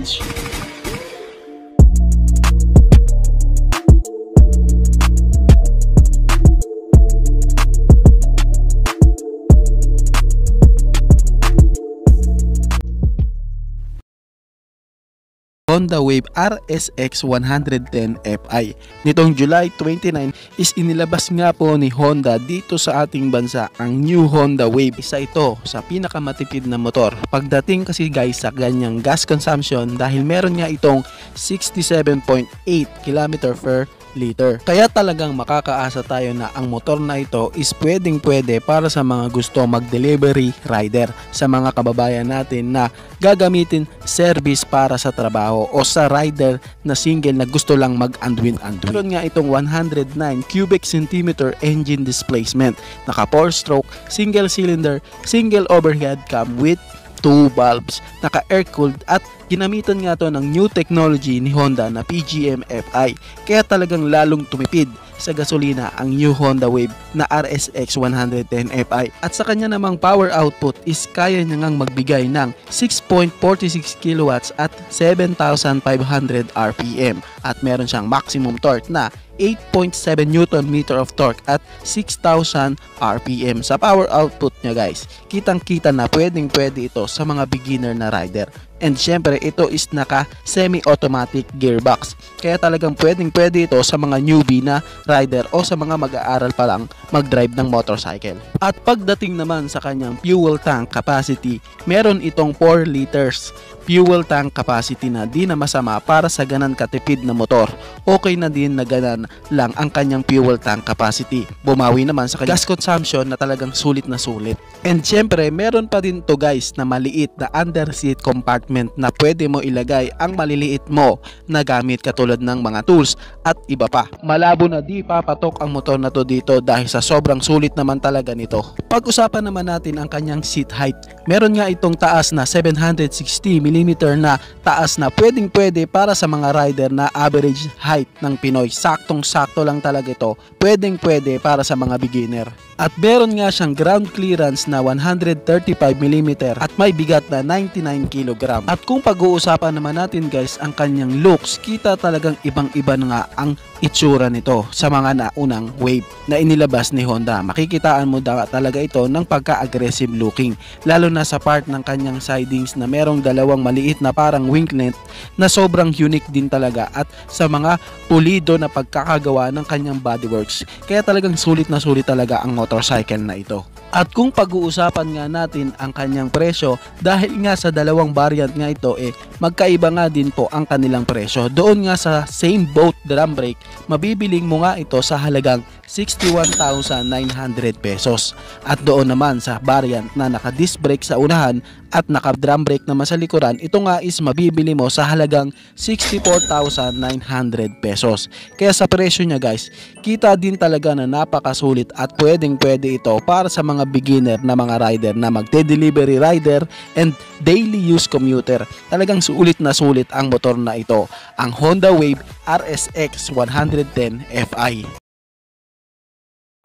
page. Honda Wave RSX 110 Fi. Nitong July 29 is inilabas nga po ni Honda dito sa ating bansa ang new Honda Wave. Isa ito sa pinakamatipid na motor. Pagdating kasi guys sa ganyang gas consumption dahil meron nga itong 67.8 km per liter. Kaya talagang makakaasa tayo na ang motor na ito is pwede para sa mga gusto mag-delivery rider, sa mga kababayan natin na gagamitin service para sa trabaho o sa rider na single na gusto lang mag-unwind. Meron nga itong 109 cubic centimeter engine displacement, naka 4-stroke, single cylinder, single overhead cam with 2 valves, naka air-cooled at ginamitan nga to ng new technology ni Honda na PGM-FI. Kaya talagang lalong tumipid sa gasolina ang new Honda Wave na RSX 110 Fi. At sa kanya namang power output is kaya niya ngang magbigay ng 6.46 kilowatts at 7,500 RPM. At meron siyang maximum torque na 8.7 Nm of torque at 6,000 RPM. Sa power output niya guys, kitang-kita na pwede ito sa mga beginner na rider. And syempre ito is naka semi-automatic gearbox. Kaya talagang pwede ito sa mga newbie na rider o sa mga mag-aaral pa lang mag-drive ng motorcycle. At pagdating naman sa kanyang fuel tank capacity, meron itong 4 liters fuel tank capacity na di na masama para sa ganan katipid na motor. Okay na din na ganan lang ang kanyang fuel tank capacity. Bumawi naman sa kanyang gas consumption na talagang sulit na sulit. And syempre meron pa din to guys na maliit na under seat compartment na pwede mo ilagay ang maliliit mo na gamit katulad ng mga tools at iba pa. Malabo na di papatok ang motor na to dito dahil sa sobrang sulit naman talaga nito. Pag-usapan naman natin ang kanyang seat height. Meron nga itong taas na 760 mm na taas na pwede para sa mga rider na average height ng Pinoy. Saktong-sakto lang talaga ito. Pwede para sa mga beginner. At meron nga siyang ground clearance na 135 mm at may bigat na 99 kg. At kung pag-uusapan naman natin guys ang kanyang looks, kita talagang ibang-iba nga ang itsura nito sa mga naunang Wave na inilabas ni Honda. Makikitaan mo talaga ito ng pagka-aggressive looking, lalo na sa part ng kanyang sidings na merong dalawang maliit na parang winglet na sobrang unique din talaga at sa mga pulido na pagkakagawa ng kanyang bodyworks. Kaya talagang sulit na sulit talaga ang motorcycle na ito. At kung pag-uusapan nga natin ang kanyang presyo, dahil nga sa dalawang variant nga ito magkaiba nga din po ang kanilang presyo. Doon nga sa same boat drum brake, mabibiling mo nga ito sa halagang 61,900 pesos. At doon naman sa variant na naka-disc brake sa unahan at naka-drum brake naman sa likuran, ito nga is mabibili mo sa halagang 64,900 pesos. Kaya sa presyo niya guys, kita din talaga na napakasulit at pwede ito para sa mga beginner na mga rider na magde-delivery rider and daily use commuter. Talagang sulit na sulit ang motor na ito, ang Honda Wave RSX 110 Fi.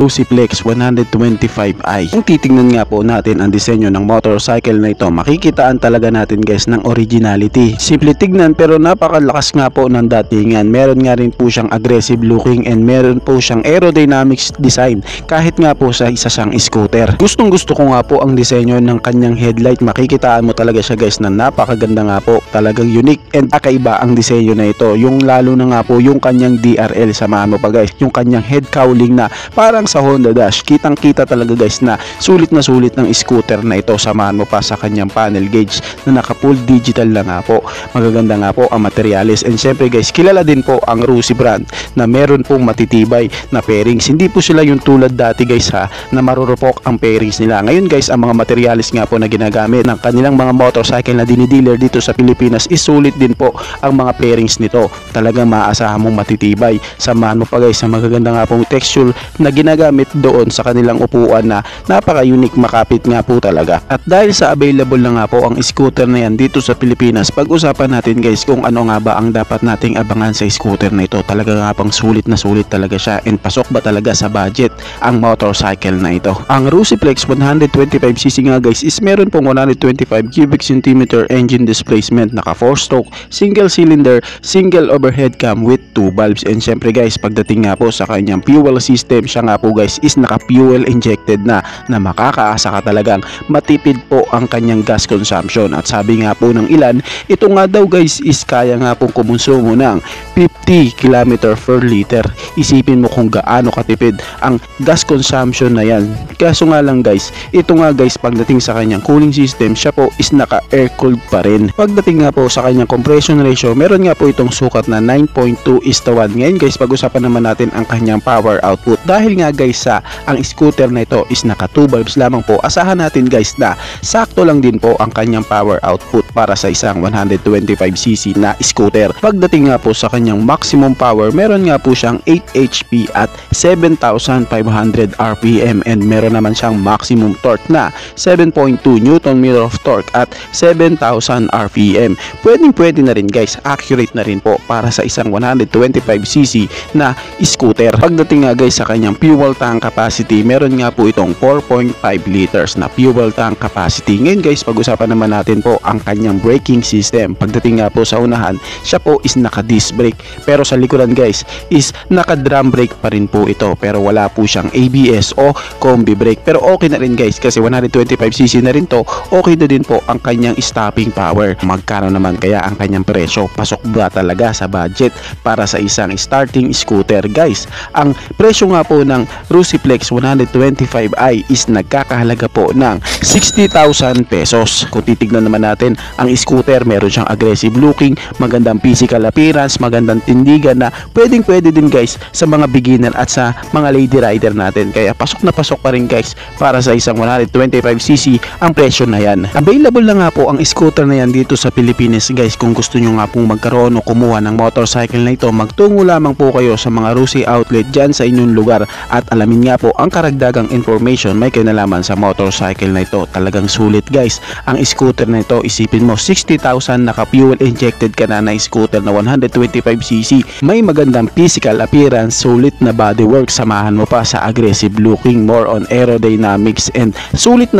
Luciplex 125i. Kung titingnan nga po natin ang disenyo ng motorcycle na ito, makikitaan talaga natin guys ng originality. Simple tignan pero napakalakas nga po ng datingan. Meron nga rin po siyang aggressive looking and meron po siyang aerodynamics design kahit nga po sa isa siyang scooter. Gustong gusto ko nga po ang disenyo ng kanyang headlight. Makikitaan mo talaga siya guys na napakaganda nga po. Talagang unique and kakaiba ang disenyo na ito. Yung lalo na nga po yung kanyang DRL, samahan mo pa guys, yung kanyang head cowling na parang sa Honda Dash, kitang-kita talaga guys na sulit ng scooter na ito. Samahan mo pa sa kanyang panel gauge na naka full digital na nga po. Magaganda nga po ang materials and syempre guys, kilala din po ang Rusi brand na meron pong matitibay na pairings. Hindi po sila yung tulad dati guys na marurupok ang pairings nila. Ngayon guys, ang mga materials nga po na ginagamit ng kanilang mga motorcycle na dinidealer dito sa Pilipinas is sulit din po ang mga pairings nito. Talagang maaasahan mong matitibay. Samahan mo pa guys sa magaganda nga pong texture na ginagamit ginagamit doon sa kanilang upuan na napaka-unique, makapit nga po talaga. At dahil sa available na nga po ang scooter na yan dito sa Pilipinas, pag-usapan natin guys kung ano nga ba ang dapat nating abangan sa scooter na ito. Talaga nga pang sulit na sulit talaga siya, and pasok ba talaga sa budget ang motorcycle na ito. Ang Rusiflex 125cc nga guys is meron pong 125 cubic centimeter engine displacement, naka 4-stroke, single cylinder, single overhead cam with 2 valves. And syempre guys, pagdating nga po sa kanyang fuel system, siya nga po guys is naka fuel injected na makakaasa ka talagang matipid po ang kanyang gas consumption. At sabi nga po ng ilan, ito nga daw guys is kaya nga pong kumonsumo ng 50 km per liter. Isipin mo kung gaano katipid ang gas consumption na yan. Kaso nga lang guys, ito nga guys, pagdating sa kanyang cooling system, siya po is naka air cooled pa rin. Pagdating nga po sa kanyang compression ratio, meron nga po itong sukat na 9.2:1. Ngayon guys, pag-usapan naman natin ang kanyang power output. Dahil nga guys sa ang scooter na ito is naka 2 valves lamang po, asahan natin guys na sakto lang din po ang kanyang power output para sa isang 125cc na scooter. Pagdating nga po sa kanyang maximum power, meron nga po siyang 8 HP at 7,500 RPM, and meron naman siyang maximum torque na 7.2 Nm of torque at 7,000 RPM. Pwede na rin guys, accurate na rin po para sa isang 125cc na scooter. Pagdating nga guys sa kanyang fuel tank capacity, meron nga po itong 4.5 liters na fuel tank capacity. Ngayon guys, pag-usapan naman natin po ang kanyang braking system. Pagdating nga po sa unahan, siya po is naka disc brake, pero sa likuran guys is naka drum brake pa rin po ito, pero wala po siyang ABS o combi brake. Pero okay na rin guys kasi 125cc na rin to, okay na din po ang kanyang stopping power. Magkano naman kaya ang kanyang presyo? Pasok ba talaga sa budget para sa isang starting scooter guys? Ang presyo nga po ng Rusiflex 125i is nagkakahalaga po ng 60,000 pesos. Kung titignan naman natin ang scooter, meron siyang aggressive looking, magandang physical appearance, magandang tindigan na pwede din guys sa mga beginner at sa mga lady rider natin. Kaya pasok na pasok pa rin guys para sa isang 125cc ang presyo na yan. Available na nga po ang scooter na yan dito sa Pilipinas guys. Kung gusto nyo nga pong magkaroon o kumuha ng motorcycle na ito, magtungo lamang po kayo sa mga Rusi outlet dyan sa inyong lugar at alamin nga po ang karagdagang information may kinalaman sa motorcycle na ito. Talagang sulit guys ang scooter na ito. Isipin mo, 60,000 naka fuel injected ka na scooter na 125cc, may magandang physical appearance, sulit na bodywork, samahan mo pa sa aggressive looking, more on aerodynamics, and sulit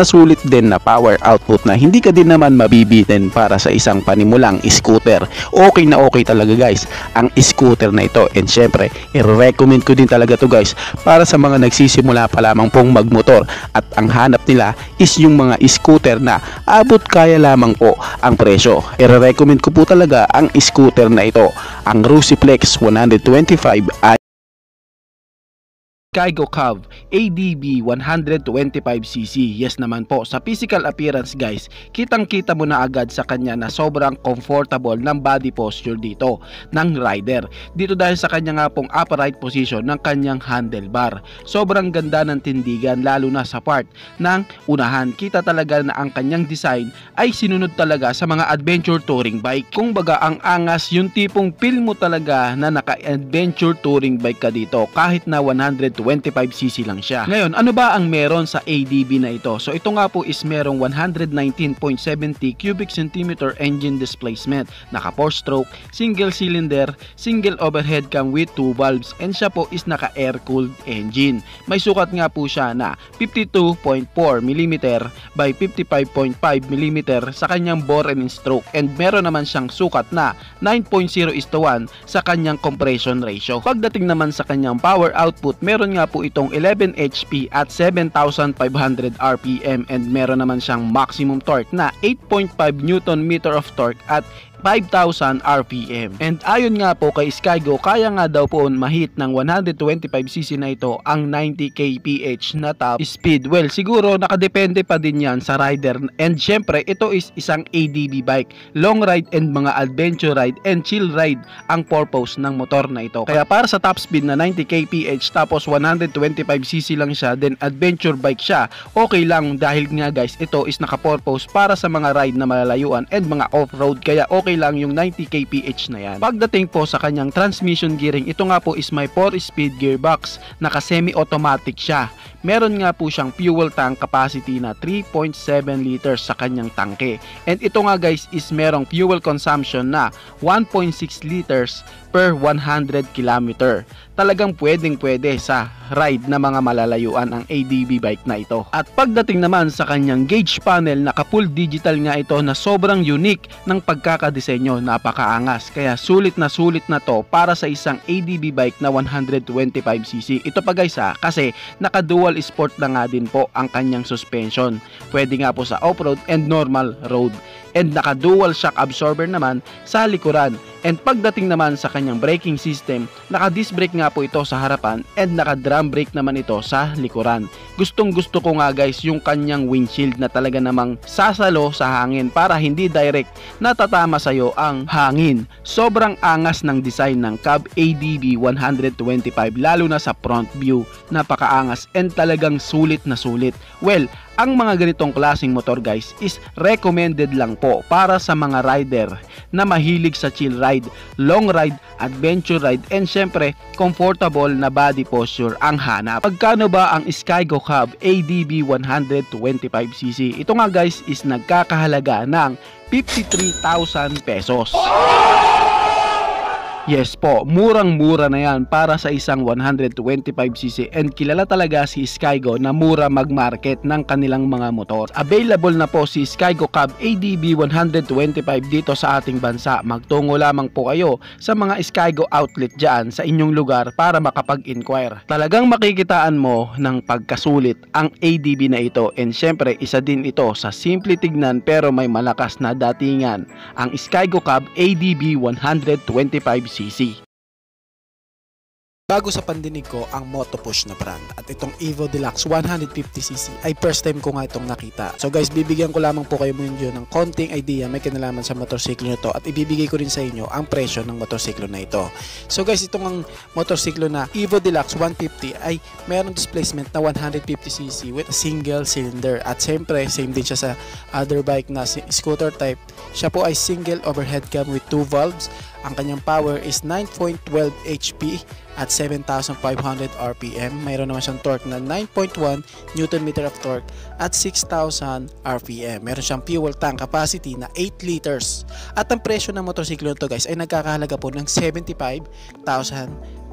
din na power output na hindi ka din naman mabibitin para sa isang panimulang scooter. Okay na okay talaga guys ang scooter na ito, and syempre i-recommend ko din talaga to guys para sa mga nagsisimula pa lamang pong magmotor at ang hanap nila is yung mga scooter na abot kaya lamang po ang presyo. I-recommend ko po talaga ang scooter na ito, ang Rusiflex 125i Skygo Cav ADB 125cc. Yes naman po, sa physical appearance guys, kitang-kita mo na agad sa kanya na sobrang comfortable ng body posture dito ng rider. Dito dahil sa kanya nga pong upright position ng kanyang handlebar. Sobrang ganda ng tindigan lalo na sa part ng unahan. Kita talaga na ang kanyang design ay sinunod talaga sa mga adventure touring bike. Kung baga ang angas, yung tipong feel mo talaga na naka-adventure touring bike ka dito kahit na 125cc lang siya. Ngayon, ano ba ang meron sa ADB na ito? So ito nga po is merong 119.70 cubic centimeter engine displacement, naka 4-stroke, single cylinder, single overhead cam with 2 valves, and siya po is naka air cooled engine. May sukat nga po siya na 52.4mm by 55.5mm sa kanyang bore and stroke, and meron naman siyang sukat na 9.0:1 sa kanyang compression ratio. Pagdating naman sa kanyang power output, meron nga po itong 11 HP at 7,500 RPM, and meron naman siyang maximum torque na 8.5 Nm of torque at 5,000 RPM. And ayon nga po kay Skygo, kaya nga daw po mahit ng 125cc na ito ang 90 kph na top speed. Well, siguro nakadepende pa din yan sa rider, and syempre ito is isang ADB bike, long ride and mga adventure ride and chill ride ang purpose ng motor na ito. Kaya para sa top speed na 90 kph tapos 125cc lang siya, then adventure bike siya, okay lang dahil nga guys ito is naka-purpose para sa mga ride na malalayuan and mga off-road, kaya okay okay lang yung 90 kph na yan. Pagdating po sa kanyang transmission gearing, ito nga po is may 4-speed gearbox, naka semi-automatic siya. Meron nga po siyang fuel tank capacity na 3.7 liters sa kanyang tangke. And ito nga guys is merong fuel consumption na 1.6 liters per 100 km. Talagang pwede sa ride na mga malalayuan ang ADB bike na ito. At pagdating naman sa kanyang gauge panel, naka full digital nga ito na sobrang unique ng pagkakadisenyo, napakaangas. Kaya sulit na to para sa isang ADB bike na 125cc. Ito pa guys kasi naka dual sport na nga din po ang kanyang suspension. Pwede nga po sa off-road and normal road. And naka dual shock absorber naman sa likuran. And pagdating naman sa kanyang braking system, naka disc brake nga po ito sa harapan and naka drum brake naman ito sa likuran. Gustong gusto ko nga guys yung kanyang windshield na talaga namang sasalo sa hangin para hindi direct natatama sa'yo ang hangin. Sobrang angas ng design ng Cub ADB 125 lalo na sa front view. Napakaangas and talagang sulit na sulit. Well, ang mga ganitong klaseng motor guys is recommended lang po para sa mga rider na mahilig sa chill ride, long ride, adventure ride, and syempre comfortable na body posture ang hanap. Pagkano ba ang Skygo Cub ADB 125cc? Ito nga guys is nagkakahalaga ng 53,000 pesos. Yes po, murang-mura na yan para sa isang 125cc and kilala talaga si Skygo na mura mag-market ng kanilang mga motor. Available na po si Skygo Cub ADB 125 dito sa ating bansa. Magtungo lamang po kayo sa mga Skygo outlet dyan sa inyong lugar para makapag-inquire. Talagang makikitaan mo ng pagkasulit ang ADB na ito and syempre isa din ito sa simple tignan pero may malakas na datingan, ang Skygo Cub ADB 125cc. Bago sa pandinig ko ang Motopush na brand at itong Evo Deluxe 150cc ay first time ko nga itong nakita. So guys, bibigyan ko lamang po kayo muna ng konting idea may kinalaman sa motorsiklo nito at ibibigay ko rin sa inyo ang presyo ng motorsiklo na ito. So guys, itong ang motorsiklo na Evo Deluxe 150 ay mayroong displacement na 150cc with a single cylinder at siyempre same din siya sa other bike na scooter type. Siya po ay single overhead cam with 2 valves. Ang kanyang power is 9.12 HP at 7,500 RPM. Mayroon naman siyang torque na 9.1 Nm of torque at 6,000 RPM. Meron siyang fuel tank capacity na 8 liters. At ang presyo ng motorsiklo nito guys ay nagkakahalaga po ng 75,000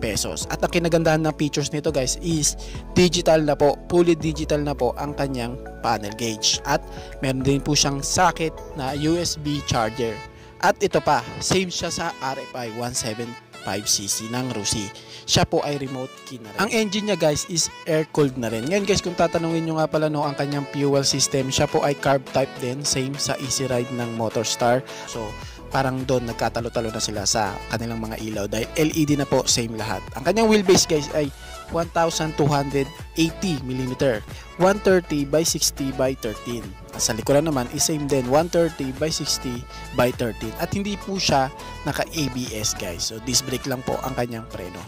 pesos. At ang kinagandahan ng features nito guys is digital na po, fully digital na po ang kanyang panel gauge. At meron din po siyang socket na USB charger. At ito pa, same siya sa RFI 175cc ng Rusi. Siya po ay remote key na rin. Ang engine niya guys is air-cooled na rin. Ngayon guys, kung tatanungin nyo nga pala ang kanyang fuel system, siya po ay carb type din, same sa Easy Ride ng Motorstar. So, parang doon nagkatalo-talo na sila sa kanilang mga ilaw dahil LED na po, same lahat. Ang kanyang wheelbase guys ay 1,280mm, 130 by 60 by 13. Sa likuran naman is same din, 130 by 60 by 13. At hindi po siya naka-ABS guys. So disc brake lang po ang kanyang preno.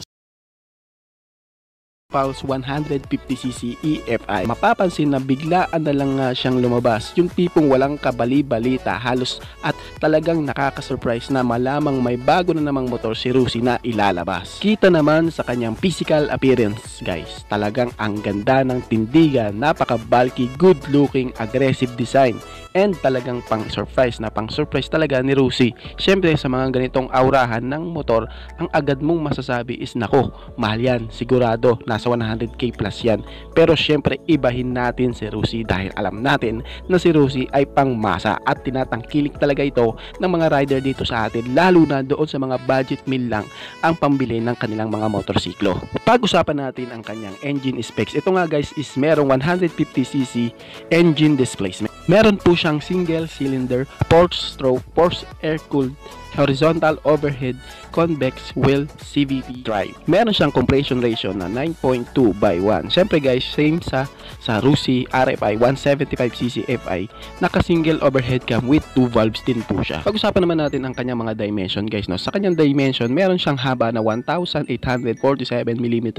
Pulse 150cc EFI. Mapapansin na biglaan na lang siyang lumabas. Yung tipong walang kabali-balita halos at talagang nakaka-surprise na malamang may bago na namang motor si Rusi na ilalabas. Kita naman sa kanyang physical appearance guys. Talagang ang ganda ng tindigan, napaka-bulky, good-looking, aggressive design. And talagang pang-surprise talaga ni Rusi. Siyempre sa mga ganitong aurahan ng motor, ang agad mong masasabi is nako, mahal yan, sigurado. Nasa 100k plus yan. Pero syempre ibahin natin si Rusi dahil alam natin na si Rusi ay pangmasa at tinatangkilik talaga ito ng mga rider dito sa atin, lalo na doon sa mga budget meal lang ang pambili ng kanilang mga motorsiklo. Pag-usapan natin ang kanyang engine specs. Ito nga guys is merong 150cc engine displacement. Meron po siyang single cylinder, 4-stroke, forced air-cooled, horizontal overhead, convex wheel CVT drive. Meron siyang compression ratio na 9.2/1. Siyempre guys, same sa Rusi RFI 175cc FI, naka single overhead cam with 2 valves din po siya. Pag-usapan naman natin ang kanyang mga dimension guys, no. Sa kanyang dimension, meron siyang haba na 1,847mm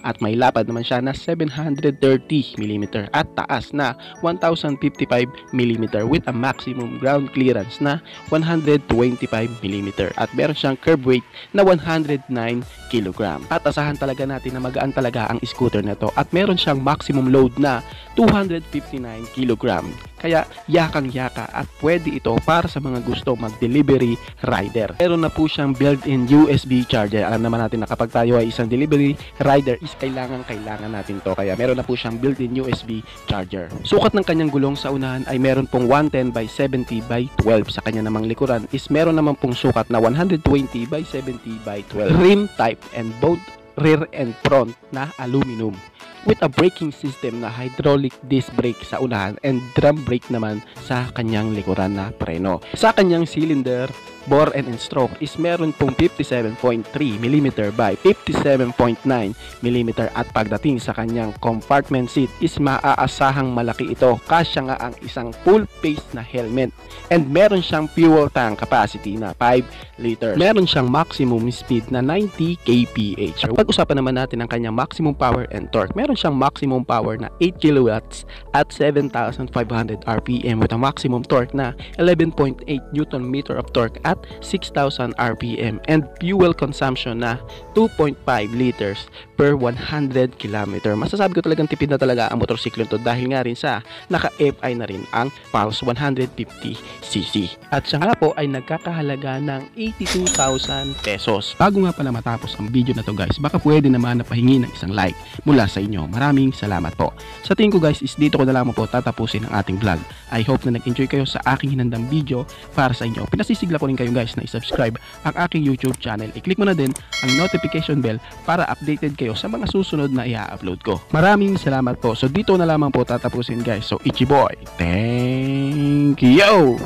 at may lapad naman siya na 730mm at taas na 1,055 mm with a maximum ground clearance na 125 mm at meron siyang curb weight na 109 kg. At asahan talaga natin na magaan talaga ang scooter na to at meron siyang maximum load na 259 kg. Kaya yakang-yaka at pwede ito para sa mga gusto mag-delivery rider. Meron na po siyang built-in USB charger. Alam naman natin na kapag tayo ay isang delivery rider is kailangan natin to. Kaya meron na po siyang built-in USB charger. Sukat ng kanyang gulong sa unahan ay meron pong 110 by 70 by 12. Sa kanya namang likuran is meron naman pong sukat na 120 by 70 by 12. Rim type and both rear and front na aluminum with a braking system na hydraulic disc brake sa unahan and drum brake naman sa kanyang likuran na preno. Sa kanyang cylinder, bore and stroke is meron pong 57.3mm by 57.9mm at pagdating sa kanyang compartment seat is maaasahang malaki ito. Kasya nga ang isang full face na helmet and meron siyang fuel tank capacity na 5 liters. Meron siyang maximum speed na 90 kph. Pag-usapan naman natin ang kanyang maximum power and torque. Meron siyang maximum power na 8 kW at 7,500 rpm with a maximum torque na 11.8 Nm of torque at 6,000 rpm and fuel consumption na 2.5 liters per 100 km. Masasabi ko talagang tipid na talaga ang motorsiklo to dahil nga rin sa naka-FI na rin ang Pulse 150cc. At siya nga po ay nagkakahalaga ng 82,000 pesos. Bago nga pala matapos ang video na to guys, baka pwede naman na pahingi ng isang like mula sa inyo. Maraming salamat po. Sa tingin ko guys is dito ko na lamang po tatapusin ang ating vlog. I hope na nag-enjoy kayo sa aking hinandang video para sa inyo. Pinasisigla ko rin kayo guys na i-subscribe ang aking YouTube channel. I-click mo na din ang notification bell para updated kayo sa mga susunod na i-upload ko. Maraming salamat po. So dito na lamang po tatapusin guys. So Ichiboy, thank you!